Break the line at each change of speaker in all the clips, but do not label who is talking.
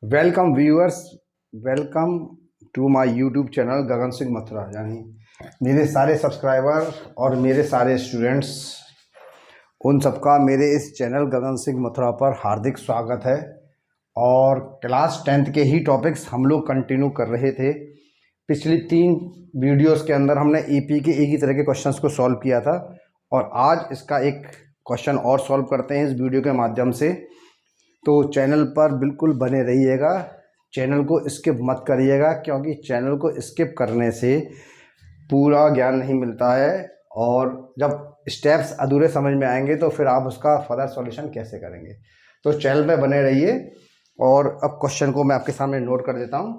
Welcome viewers, welcome to my YouTube channel Gagan Singh Mathura. यानी मेरे सारे सब्सक्राइबर और मेरे सारे स्टूडेंट्स, उन सबका मेरे इस चैनल गगन सिंह मथुरा पर हार्दिक स्वागत है। और क्लास 10th के ही टॉपिक्स हम लोग कंटिन्यू कर रहे थे। पिछली 3 वीडियोस के अंदर हमने ईपी के एक ही तरह के क्वेश्चंस को सॉल्व किया था और आज इसका एक क्वेश्चन और सॉल्व करते हैं इस वीडियो के माध्यम से। तो चैनल पर बिल्कुल बने रहिएगा, चैनल को स्किप मत करिएगा, क्योंकि चैनल को स्किप करने से पूरा ज्ञान नहीं मिलता है और जब स्टेप्स अधूरे समझ में आएंगे तो फिर आप उसका फर्दर सॉल्यूशन कैसे करेंगे। तो चैनल पे बने रहिए। और अब क्वेश्चन को मैं आपके सामने नोट कर देता हूँ।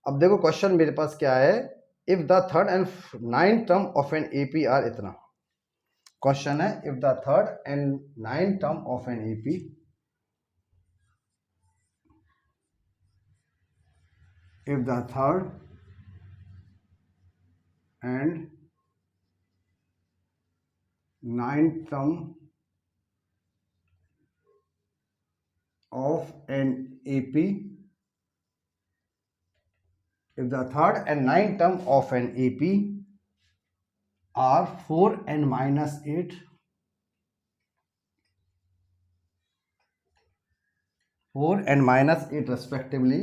अब देखो क्वेश्चन मेरे पास क्या है। If the third and ninth term of an AP are इतना। क्वेश्चन है if the third and ninth term of an AP if the third and ninth term of an AP, if the third and ninth term of an AP are 4 and minus 8, 4 and minus 8 respectively,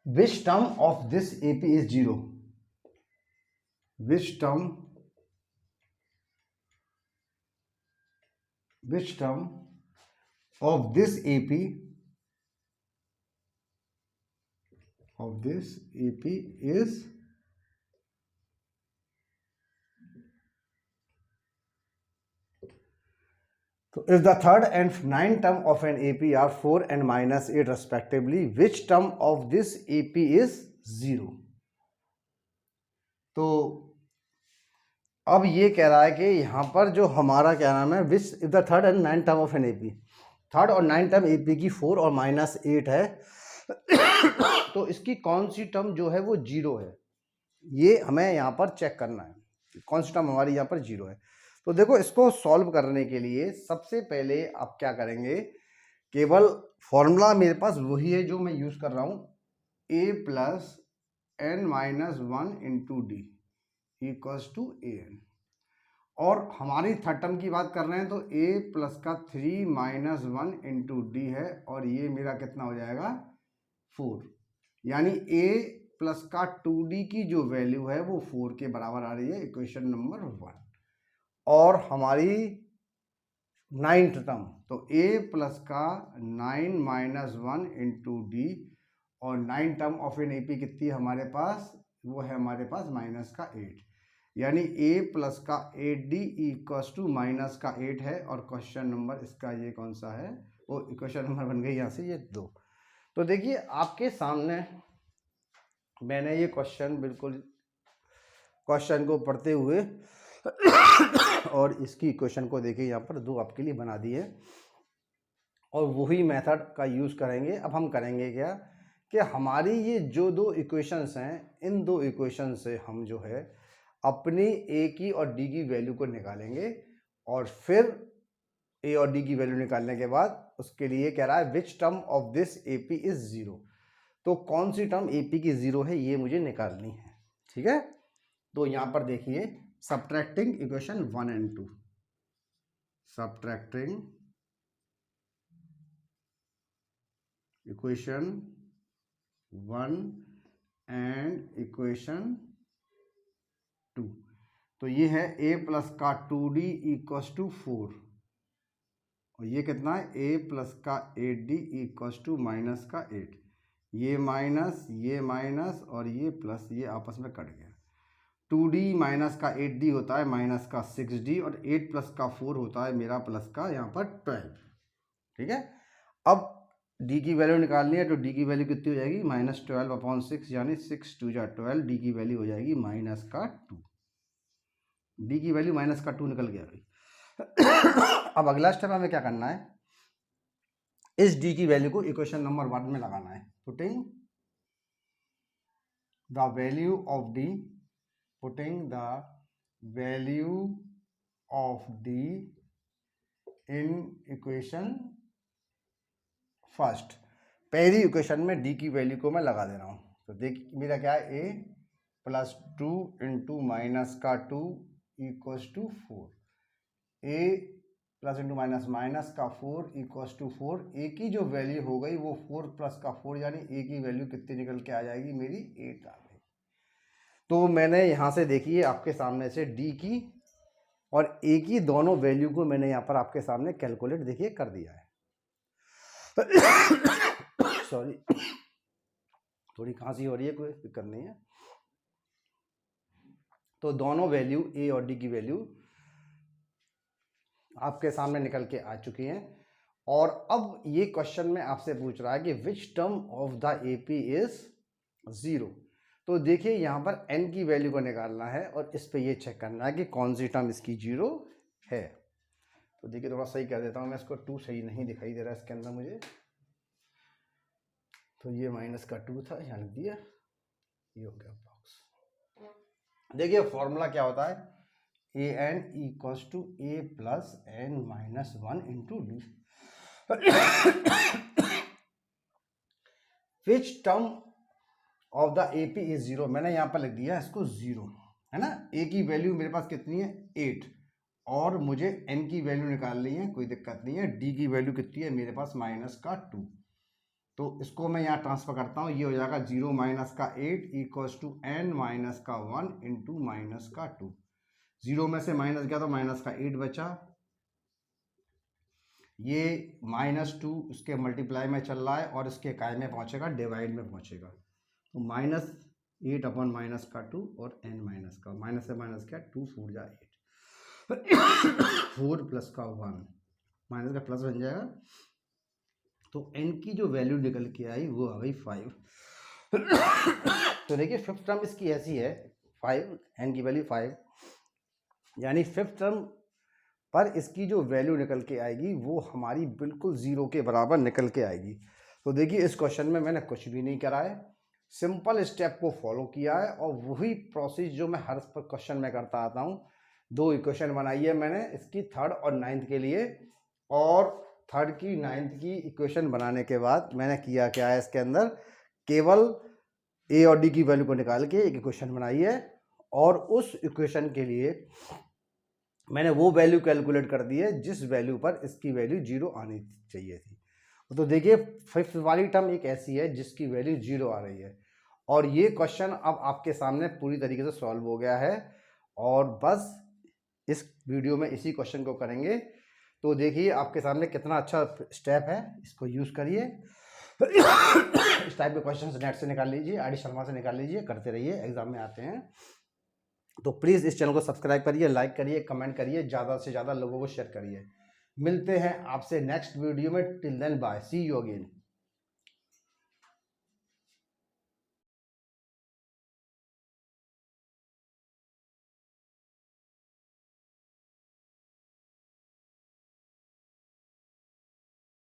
which term of this AP is 0? Which term of this AP is so if the third and ninth term of an AP are 4 and minus 8 respectively, which term of this AP is 0? तो अब ये कह रहा है कि यहाँ पर जो हमारा क्या नाम है, which if the third and ninth term of an AP, third और नाइन्थ टर्म एपी की 4 और माइनस 8 है तो इसकी कौन सी टर्म जो है वो 0 है, ये हमें यहाँ पर चेक करना है। कौन सी टर्म हमारी यहाँ पर 0 है। तो देखो इसको सॉल्व करने के लिए सबसे पहले आप क्या करेंगे, केवल फॉर्मूला मेरे पास वही है जो मैं यूज कर रहा हूँ, a plus n minus 1 into d equals to a n. और हमारी थर्ड टर्म की बात कर रहे हैं तो a प्लस का 3 माइनस 1 इंटू डी है और ये मेरा कितना हो जाएगा 4। यानी a प्लस का 2d की जो वैल्यू है वो 4 के बराबर आ रही है, इक्वेशन नंबर 1। और हमारी नाइन्थ टर्म तो a प्लस का 9 माइनस 1 इंटू डी और ninth term of an AP कितनी है हमारे पास, वो है हमारे पास माइनस का 8। यानी a प्लस का 8d इक्वल्स टू माइनस का 8 है। और क्वेश्चन नंबर इसका ये कौन सा है, वो इक्वेशन नंबर बन गई यहाँ से ये 2। तो देखिए आपके सामने मैंने ये क्वेश्चन बिल्कुल क्वेश्चन को पढ़ते हुए और इसकी इक्वेशन को देखिए यहाँ पर 2 आपके लिए बना दी है और वही मेथड का यूज करेंगे। अब हम करेंगे क्या कि हमारी ये जो 2 इक्वेशंस हैं, इन 2 इक्वेशन से हम जो है अपनी a की और d की वैल्यू को निकालेंगे और फिर a और d की वैल्यू निकालने के बाद उसके लिए कह रहा है विच term of this AP is 0। तो कौन सी टर्म AP की 0 है ये मुझे निकालनी है, ठीक है। तो यहाँ पर देखिए subtracting equation 1 and 2, subtracting equation 1 and equation 2। तो ये है a प्लस का 2d इक्वल्स टू 4 और ये कितना है a प्लस का 8d इक्वल्स टू माइनस का 8। ये माइनस और ये प्लस, ये आपस में कट गया। 2d माइनस का 8d होता है माइनस का 6d और 8 प्लस का 4 होता है मेरा प्लस का यहाँ पर 12, ठीक है। अब d की वैल्यू निकालनी है तो d की वैल्यू कितनी हो जाएगी माइनस 12/6, यानी 6 2 जा 12, d की वैल्यू हो जाएगी माइनस का 2। d की वैल्यू माइनस का 2 निकल गया भाई। अब अगला स्टेप हमें क्या करना है, इस d की वैल्यू को इक्वेशन नंबर 1 में लगाना है। Putting the value of d putting the value of D in equation first. पहली इक्वेशन में डी की वैल्यू को मैं लगा दे रहा हूँ। तो देख मेरा क्या है, ए प्लस 2 इंटू माइनस का 2 equals to 4, a plus into minus minus का 4 इक्वल्स टू 4। ए की जो वैल्यू हो गई वो 4 प्लस का 4, यानी ए की वैल्यू कितनी निकल के आ जाएगी मेरी 8 आ गई। तो मैंने यहाँ से देखिए आपके सामने से डी की और ए की दोनों वैल्यू को मैंने यहाँ पर आपके सामने कैलकुलेट देखिए कर दिया है। सॉरी, थोड़ी खांसी हो रही है, कोई दिक्कत नहीं है। तो दोनों वैल्यू ए और डी की वैल्यू आपके सामने निकल के आ चुकी हैं। और अब ये क्वेश्चन में आपसे पूछ रहा है कि विच term of the AP is 0। तो देखिए यहाँ पर n की वैल्यू को निकालना है और इस पे ये चेक करना है कि कौन सी टर्म इसकी 0 है। तो देखिए थोड़ा सही कर देता हूँ मैं इसको, 2 सही नहीं दिखाई दे रहा है इसके अंदर मुझे, तो ये माइनस का 2 था, यहाँ लिख दिया, ये हो गया बॉक्स। देखिए फॉर्मूला क्या होता है, A N equals to A plus N minus 1 into D. Which term of the A P is 0, मैंने यहाँ पर लिख दिया इसको 0, है ना। ए की वैल्यू मेरे पास कितनी है 8 और मुझे n की वैल्यू निकालनी है, कोई दिक्कत नहीं है। डी की वैल्यू कितनी है मेरे पास माइनस का 2, तो इसको मैं यहाँ ट्रांसफर करता हूँ, ये हो जाएगा 0 माइनस का 8 इक्वल्स टू n माइनस का 1 इंटू माइनस का 2। 0 में से माइनस गया तो माइनस का 8 बचा, ये -2 इसके मल्टीप्लाई में चल रहा है और इसके काय में पहुँचेगा, डिवाइड में पहुँचेगा। तो -8 अपन माइनस का 2 और n माइनस का, माइनस से माइनस क्या 2 4 जा 8 4 प्लस का 1 माइनस का प्लस बन जाएगा। तो n की जो वैल्यू निकल के आई वो आ गई 5। तो देखिए फिफ्थ टर्म इसकी ऐसी है 5, n की वैल्यू 5, यानी फिफ्थ टर्म पर इसकी जो वैल्यू निकल के आएगी वो हमारी बिल्कुल 0 के बराबर निकल के आएगी। तो देखिए इस क्वेश्चन में मैंने कुछ भी नहीं करा है, सिंपल स्टेप को फॉलो किया है और वही प्रोसेस जो मैं हर क्वेश्चन में करता आता हूँ। 2 इक्वेशन बनाई है मैंने इसकी 3rd और 9th के लिए, और 3rd की 9th की इक्वेशन बनाने के बाद मैंने किया क्या है, इसके अंदर केवल ए और डी की वैल्यू को निकाल के एक इक्वेशन बनाई है और उस इक्वेशन के लिए मैंने वो वैल्यू कैलकुलेट कर दी है जिस वैल्यू पर इसकी वैल्यू 0 आनी चाहिए थी। तो देखिए फिफ्थ वाली टर्म एक ऐसी है जिसकी वैल्यू 0 आ रही है, और ये क्वेश्चन अब आपके सामने पूरी तरीके से सॉल्व हो गया है। और बस इस वीडियो में इसी क्वेश्चन को करेंगे। तो देखिए आपके सामने कितना अच्छा स्टेप है, इसको यूज़ करिए। इस टाइप के क्वेश्चन नेट से निकाल लीजिए, आर डी शर्मा से निकाल लीजिए, करते रहिए, एग्जाम में आते हैं। तो प्लीज़ इस चैनल को सब्सक्राइब करिए, लाइक करिए, कमेंट करिए, ज़्यादा से ज़्यादा लोगों को शेयर करिए। मिलते हैं आपसे नेक्स्ट वीडियो में, till then bye, see you again.